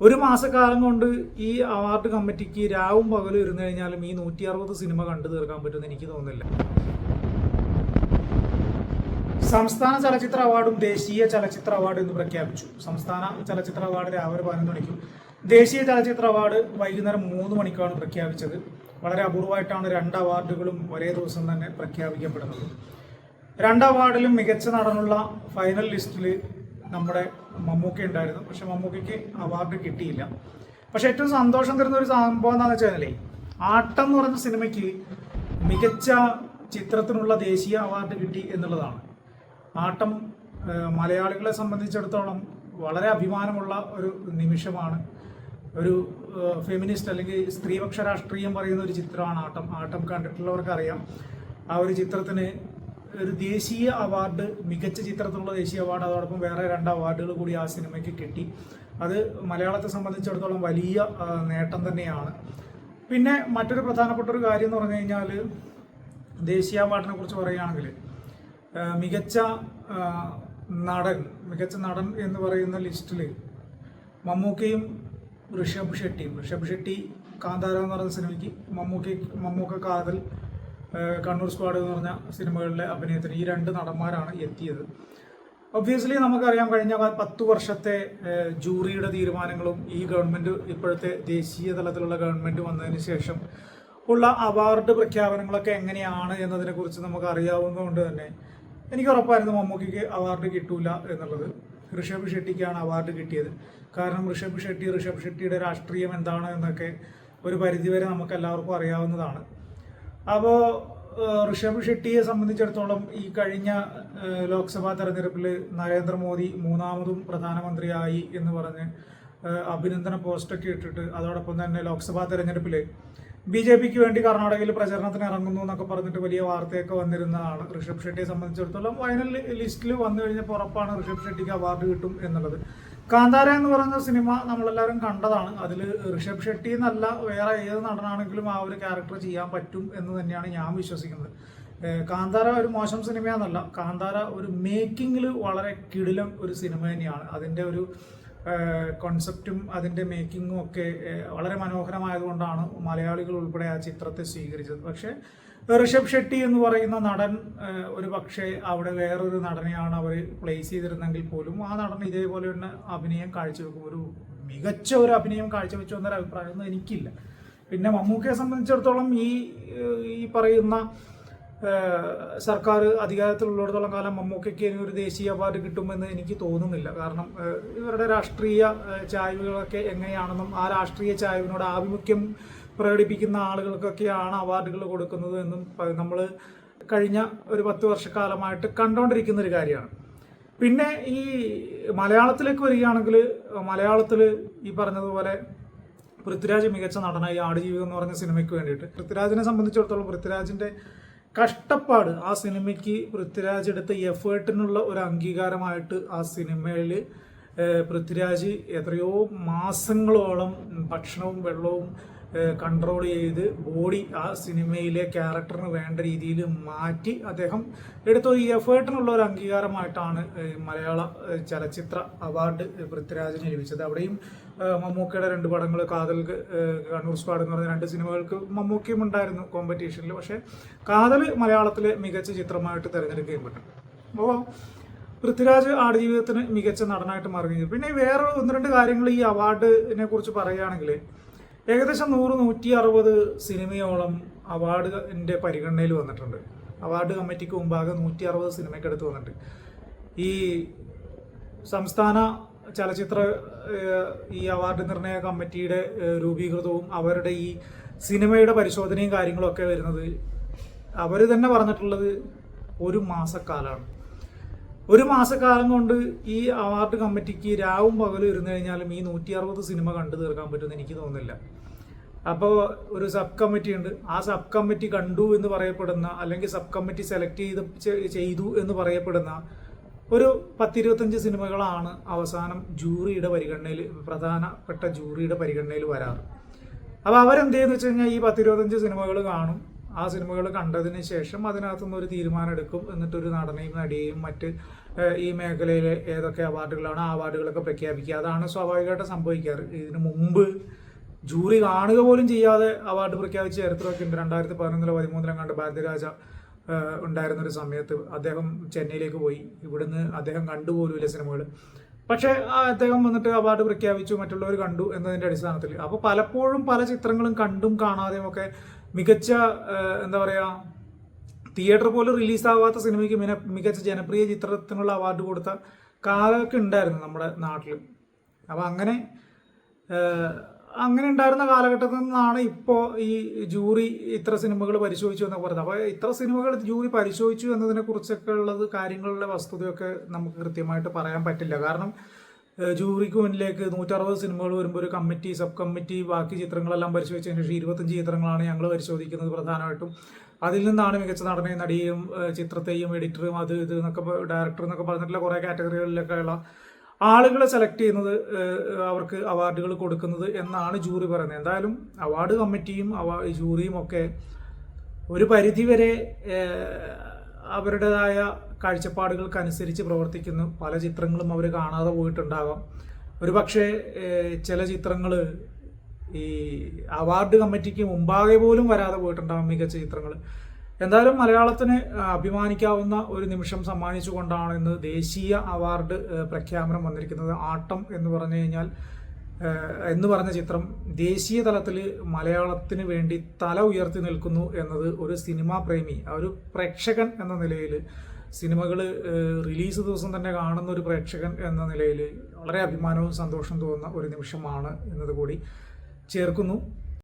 ഒരു മാസക്കാലം കൊണ്ട് ഈ അവാർഡ് കമ്മിറ്റിക്ക് രാവും പകലും ഇരുന്നു കഴിഞ്ഞാലും ഈ 160 സിനിമ കണ്ടു തീർക്കാൻ പറ്റുമെന്ന് എനിക്ക് തോന്നുന്നില്ല. സംസ്ഥാന ചലച്ചിത്ര അവാർഡും ദേശീയ ചലച്ചിത്ര അവാർഡ് എന്ന് പ്രഖ്യാപിച്ചു. സംസ്ഥാന ചലച്ചിത്ര അവാർഡ് രാവിലെ 11 മണിക്കും ദേശീയ ചലച്ചിത്ര അവാർഡ് വൈകുന്നേരം 3 മണിക്കാണ് പ്രഖ്യാപിച്ചത്. വളരെ അപൂർവമായിട്ടാണ് 2 അവാർഡുകളും ഒരേ ദിവസം തന്നെ പ്രഖ്യാപിക്കപ്പെടുന്നത്. 2 അവാർഡിലും മികച്ച നടനുള്ള ഫൈനൽ ലിസ്റ്റിൽ നമ്മുടെ മമ്മൂക്ക ഉണ്ടായിരുന്നു. പക്ഷെ മമ്മൂക്കയ്ക്ക് അവാർഡ് കിട്ടിയില്ല. പക്ഷെ ഏറ്റവും സന്തോഷം തരുന്ന ഒരു സംഭവം എന്താണെന്ന് വെച്ചാൽ, ആട്ടം എന്ന് പറഞ്ഞ സിനിമയ്ക്ക് മികച്ച ചിത്രത്തിനുള്ള ദേശീയ അവാർഡ് കിട്ടി എന്നുള്ളതാണ്. ആട്ടം മലയാളികളെ സംബന്ധിച്ചിടത്തോളം വളരെ അഭിമാനമുള്ള ഒരു നിമിഷമാണ്. ഒരു ഫെമിനിസ്റ്റ് അല്ലെങ്കിൽ സ്ത്രീപക്ഷ രാഷ്ട്രീയം പറയുന്ന ഒരു ചിത്രമാണ് ആട്ടം. ആട്ടം കണ്ടിട്ടുള്ളവർക്ക് അറിയാം. ആ ഒരു ചിത്രത്തിന് ഒരു ദേശീയ അവാർഡ്, മികച്ച ചിത്രത്തിനുള്ള ദേശീയ അവാർഡ്, അതോടൊപ്പം വേറെ 2 അവാർഡുകൾ കൂടി ആ സിനിമയ്ക്ക് കിട്ടി. അത് മലയാളത്തെ സംബന്ധിച്ചിടത്തോളം വലിയ നേട്ടം തന്നെയാണ്. പിന്നെ മറ്റൊരു പ്രധാനപ്പെട്ട ഒരു കാര്യം എന്ന് പറഞ്ഞു കഴിഞ്ഞാൽ, ദേശീയ അവാർഡിനെ കുറിച്ച് പറയുകയാണെങ്കിൽ മികച്ച നടൻ എന്ന് പറയുന്ന ലിസ്റ്റിൽ മമ്മൂക്കയും ഋഷഭ് ഷെട്ടി കാന്താര എന്ന് പറയുന്ന സിനിമയ്ക്ക്, മമ്മൂക്ക കാതൽ, കണ്ണൂർ സ്ക്വാഡ് എന്ന് പറഞ്ഞ സിനിമകളിലെ അഭിനയത്തിന് ഈ 2 നടന്മാരാണ് എത്തിയത്. ഒബ്വിയസ്ലി നമുക്കറിയാം, കഴിഞ്ഞ 10 വർഷത്തെ ജൂറിയുടെ തീരുമാനങ്ങളും ഈ ഗവൺമെൻറ്, ഇപ്പോഴത്തെ ദേശീയ തലത്തിലുള്ള ഗവൺമെൻറ് വന്നതിന് ശേഷം ഉള്ള അവാർഡ് പ്രഖ്യാപനങ്ങളൊക്കെ എങ്ങനെയാണ് എന്നതിനെക്കുറിച്ച് നമുക്ക് അറിയാവുന്നതുകൊണ്ട് തന്നെ എനിക്ക് ഉറപ്പായിരുന്നു മമ്മൂക്കയ്ക്ക് അവാർഡ് കിട്ടൂല എന്നുള്ളത്. ഋഷഭ് ഷെട്ടിക്കാണ് അവാർഡ് കിട്ടിയത്. കാരണം ഋഷഭ് ഷെട്ടിയുടെ രാഷ്ട്രീയം എന്താണ് എന്നൊക്കെ ഒരു പരിധിവരെ നമുക്ക് എല്ലാവർക്കും അറിയാവുന്നതാണ്. അപ്പോൾ ഋഷഭ് ഷെട്ടിയെ സംബന്ധിച്ചിടത്തോളം ഈ കഴിഞ്ഞ ലോക്സഭാ തെരഞ്ഞെടുപ്പിൽ നരേന്ദ്രമോദി 3ാമതും പ്രധാനമന്ത്രിയായി എന്ന് പറഞ്ഞ് അഭിനന്ദന പോസ്റ്റൊക്കെ ഇട്ടിട്ട്, അതോടൊപ്പം തന്നെ ലോക്സഭാ തെരഞ്ഞെടുപ്പിൽ BJPക്ക് വേണ്ടി കർണാടകയിൽ പ്രചരണത്തിന് ഇറങ്ങുന്നു എന്നൊക്കെ പറഞ്ഞിട്ട് വലിയ വാർത്തയൊക്കെ വന്നിരുന്നതാണ്. ഋഷഭ് ഷെട്ടിയെ സംബന്ധിച്ചിടത്തോളം ഫൈനൽ ലിസ്റ്റിൽ വന്നു കഴിഞ്ഞപ്പോൾ ഉറപ്പാണ് ഋഷഭ് ഷെട്ടിക്ക് അവാർഡ് കിട്ടും എന്നുള്ളത്. കാന്താര എന്ന് പറയുന്ന സിനിമ നമ്മളെല്ലാവരും കണ്ടതാണ്. അതിൽ ഋഷഭ് ഷെട്ടി എന്നല്ല, വേറെ ഏത് നടനാണെങ്കിലും ആ ഒരു ക്യാരക്ടർ ചെയ്യാൻ പറ്റും എന്ന് തന്നെയാണ് ഞാൻ വിശ്വസിക്കുന്നത്. കാന്താര ഒരു മോശം സിനിമയാണെന്നല്ല, കാന്താര ഒരു മേക്കിങ്ങിൽ വളരെ കിടിലം ഒരു സിനിമ തന്നെയാണ്. അതിൻ്റെ ഒരു കോൺസെപ്റ്റും അതിൻ്റെ മേക്കിങ്ങും ഒക്കെ വളരെ മനോഹരമായതുകൊണ്ടാണ് മലയാളികൾ ഉൾപ്പെടെ ആ ചിത്രത്തെ സ്വീകരിച്ചത്. പക്ഷേ ഋഷഭ് ഷെട്ടി എന്ന് പറയുന്ന നടൻ ഒരു പക്ഷേ അവിടെ വേറൊരു നടനെയാണ് അവർ പ്ലേസ് ചെയ്തിരുന്നെങ്കിൽ പോലും ആ നടൻ ഇതേപോലെ തന്നെ അഭിനയം കാഴ്ചവെക്കും. ഒരു മികച്ച ഒരു അഭിനയം കാഴ്ചവെച്ചു എന്നൊരു അഭിപ്രായമൊന്നും എനിക്കില്ല. പിന്നെ മമ്മൂക്കയെ സംബന്ധിച്ചിടത്തോളം ഈ പറയുന്ന സർക്കാർ അധികാരത്തിലുള്ളിടത്തോളം കാലം മമ്മൂക്കയ്ക്ക് ഒരു ദേശീയ അവാർഡ് കിട്ടുമെന്ന് എനിക്ക് തോന്നുന്നില്ല. കാരണം ഇവരുടെ രാഷ്ട്രീയ ചായ്വുകളൊക്കെ എങ്ങനെയാണെന്നും ആ രാഷ്ട്രീയ ചായ്വിനോട് ആഭിമുഖ്യം പ്രകടിപ്പിക്കുന്ന ആളുകൾക്കൊക്കെയാണ് അവാർഡുകൾ കൊടുക്കുന്നത് എന്നും നമ്മൾ കഴിഞ്ഞ ഒരു 10 വർഷക്കാലമായിട്ട് കണ്ടുകൊണ്ടിരിക്കുന്ന ഒരു കാര്യമാണ്. പിന്നെ ഈ മലയാളത്തിലേക്ക് വരികയാണെങ്കിൽ, മലയാളത്തിൽ ഈ പറഞ്ഞതുപോലെ പൃഥ്വിരാജ് മികച്ച നടനായി ആടുജീവിതം എന്ന് പറഞ്ഞ സിനിമയ്ക്ക് വേണ്ടിയിട്ട്, പൃഥ്വിരാജിനെ സംബന്ധിച്ചിടത്തോളം പൃഥ്വിരാജിൻ്റെ കഷ്ടപ്പാട്, ആ സിനിമയ്ക്ക് പൃഥ്വിരാജ് എടുത്ത എഫേർട്ടിനുള്ള ഒരു അംഗീകാരമായിട്ട് ആ സിനിമയിൽ പൃഥ്വിരാജ് എത്രയോ മാസങ്ങളോളം ഭക്ഷണവും വെള്ളവും കൺട്രോൾ ചെയ്ത് ബോഡി ആ സിനിമയിലെ ക്യാരക്ടറിന് വേണ്ട രീതിയിൽ മാറ്റി അദ്ദേഹം എടുത്ത ഈ എഫേർട്ടിനുള്ള ഒരു അംഗീകാരമായിട്ടാണ് മലയാള ചലച്ചിത്ര അവാർഡ് പൃഥ്വിരാജിന് ലഭിച്ചത്. അവിടെയും മമ്മൂക്കയുടെ 2 പടങ്ങൾ, കാതൽ, കണ്ണൂർ സ്ക്വാഡ് എന്ന് പറഞ്ഞ 2 സിനിമകൾക്ക് മമ്മൂക്കയും ഉണ്ടായിരുന്നു കോമ്പറ്റീഷനിൽ. പക്ഷേ കാതൽ മലയാളത്തിലെ മികച്ച ചിത്രമായിട്ട് തിരഞ്ഞെടുക്കപ്പെട്ടു. അപ്പോൾ പൃഥ്വിരാജ് ആടുജീവിതത്തിന് മികച്ച നടനായിട്ട് മാറുകയും. പിന്നെ വേറെ 1-2 കാര്യങ്ങൾ ഈ അവാർഡിനെ കുറിച്ച് പറയുകയാണെങ്കിൽ, ഏകദേശം 100-160 സിനിമയോളം അവാർഡിൻ്റെ പരിഗണനയിൽ വന്നിട്ടുണ്ട്. അവാർഡ് കമ്മിറ്റിക്ക് മുമ്പാകെ 160 സിനിമയ്ക്കടുത്ത് വന്നിട്ടുണ്ട്. ഈ സംസ്ഥാന ചലച്ചിത്ര ഈ അവാർഡ് നിർണയ കമ്മിറ്റിയുടെ രൂപീകൃതവും അവരുടെ ഈ സിനിമയുടെ പരിശോധനയും കാര്യങ്ങളൊക്കെ വരുന്നത്, അവർ തന്നെ പറഞ്ഞിട്ടുള്ളത് 1 മാസക്കാലമാണ്. 1 മാസക്കാലം കൊണ്ട് ഈ അവാർഡ് കമ്മിറ്റിക്ക് രാവും പകലും ഇരുന്നു കഴിഞ്ഞാലും ഈ 160 സിനിമ കണ്ടു തീർക്കാൻ പറ്റുമെന്ന് എനിക്ക് തോന്നുന്നില്ല. അപ്പോൾ ഒരു സബ് കമ്മിറ്റി ഉണ്ട്. ആ സബ് കമ്മിറ്റി കണ്ടു എന്ന് പറയപ്പെടുന്ന, അല്ലെങ്കിൽ സബ് കമ്മിറ്റി സെലക്ട് ചെയ്തു എന്ന് പറയപ്പെടുന്ന ഒരു 10-25 സിനിമകളാണ് അവസാനം ജൂറിയുടെ പരിഗണനയിൽ, പ്രധാനപ്പെട്ട ജൂറിയുടെ പരിഗണനയിൽ വരാറ്. അപ്പോൾ അവരെന്ത് ചെയ്യുന്നു വെച്ച് കഴിഞ്ഞാൽ, ഈ 10-25 സിനിമകൾ കാണും. ആ സിനിമകൾ കണ്ടതിന് ശേഷം അതിനകത്തുനിന്ന് ഒരു തീരുമാനം എടുക്കും. എന്നിട്ടൊരു നടനെയും നടിയെയും മറ്റ് ഈ മേഖലയിലെ ഏതൊക്കെ അവാർഡുകളാണ് ആ അവാർഡുകളൊക്കെ പ്രഖ്യാപിക്കുക. അതാണ് സ്വാഭാവികമായിട്ട് സംഭവിക്കാറ്. ഇതിനു മുമ്പ് ജൂറി കാണുക പോലും ചെയ്യാതെ അവാർഡ് പ്രഖ്യാപിച്ച ചരിത്രമൊക്കെ ഉണ്ട്. 2011-13 കണ്ട് ഭാരതിരാജ ഉണ്ടായിരുന്നൊരു സമയത്ത് അദ്ദേഹം ചെന്നൈയിലേക്ക് പോയി. ഇവിടുന്ന് അദ്ദേഹം കണ്ടുപോലുമില്ല സിനിമകൾ. പക്ഷേ അദ്ദേഹം വന്നിട്ട് അവാർഡ് പ്രഖ്യാപിച്ചു, മറ്റുള്ളവർ കണ്ടു എന്നതിൻ്റെ അടിസ്ഥാനത്തിൽ. അപ്പോൾ പലപ്പോഴും പല ചിത്രങ്ങളും കണ്ടും കാണാതെയും ഒക്കെ മികച്ച എന്താ പറയുക, തിയേറ്റർ പോലും റിലീസാവാത്ത സിനിമയ്ക്ക് മികച്ച ജനപ്രിയ ചിത്രത്തിനുള്ള അവാർഡ് കൊടുത്ത കാലമൊക്കെ ഉണ്ടായിരുന്നു നമ്മുടെ നാട്ടിൽ. അപ്പോൾ അങ്ങനെ ഉണ്ടായിരുന്ന കാലഘട്ടത്തിൽ നിന്നാണ് ഇപ്പോൾ ഈ ജൂറി ഇത്ര സിനിമകൾ പരിശോധിച്ചു എന്നൊക്കെ പറയുന്നത്. അപ്പോൾ ഇത്ര സിനിമകൾ ജൂറി പരിശോധിച്ചു എന്നതിനെ കുറിച്ചൊക്കെ ഉള്ളത് കാര്യങ്ങളുടെ വസ്തുതയൊക്കെ നമുക്ക് കൃത്യമായിട്ട് പറയാൻ പറ്റില്ല. കാരണം ജൂറിക്ക് മുന്നിലേക്ക് 160 സിനിമകൾ വരുമ്പോൾ ഒരു കമ്മിറ്റി, സബ് കമ്മിറ്റി ബാക്കി ചിത്രങ്ങളെല്ലാം പരിശോധിച്ചതിന് ശേഷം 25 ചിത്രങ്ങളാണ് ഞങ്ങൾ പരിശോധിക്കുന്നത് പ്രധാനമായിട്ടും. അതിൽ നിന്നാണ് മികച്ച നടനെയും നടിയെയും ചിത്രത്തെയും എഡിറ്ററും അത് ഇത് എന്നൊക്കെ ഡയറക്ടർ എന്നൊക്കെ പറഞ്ഞിട്ടുള്ള കുറേ കാറ്റഗറികളിലൊക്കെയുള്ള ആളുകളെ സെലക്ട് ചെയ്യുന്നത്, അവർക്ക് അവാർഡുകൾ കൊടുക്കുന്നത് എന്നാണ് ജൂറി പറയുന്നത്. എന്തായാലും അവാർഡ് കമ്മിറ്റിയും ജൂറിയും ഒക്കെ ഒരു പരിധിവരെ അവരുടേതായ കാഴ്ചപ്പാടുകൾക്കനുസരിച്ച് പ്രവർത്തിക്കുന്നു. പല ചിത്രങ്ങളും അവർ കാണാതെ പോയിട്ടുണ്ടാകാം. ഒരു പക്ഷേ ചില ചിത്രങ്ങൾ ഈ അവാർഡ് കമ്മിറ്റിക്ക് മുമ്പാകെ പോലും വരാതെ പോയിട്ടുണ്ടാകും, മികച്ച ചിത്രങ്ങൾ. എന്തായാലും മലയാളത്തിന് അഭിമാനിക്കാവുന്ന ഒരു നിമിഷം സമ്മാനിച്ചുകൊണ്ടാണ് ഇന്ന് ദേശീയ അവാർഡ് പ്രഖ്യാപനം വന്നിരിക്കുന്നത്. ആട്ടം എന്ന് പറഞ്ഞ ചിത്രം ദേശീയ തലത്തിൽ മലയാളത്തിന് വേണ്ടി തല ഉയർത്തി നിൽക്കുന്നു എന്നത് ഒരു സിനിമാ പ്രേമി, ഒരു പ്രേക്ഷകൻ എന്ന നിലയിൽ, സിനിമകൾ റിലീസ് ദിവസം തന്നെ കാണുന്ന ഒരു പ്രേക്ഷകൻ എന്ന നിലയിൽ വളരെ അഭിമാനവും സന്തോഷവും തോന്നുന്ന ഒരു നിമിഷമാണ് എന്നത് കൂടി ചേർക്കുന്നു.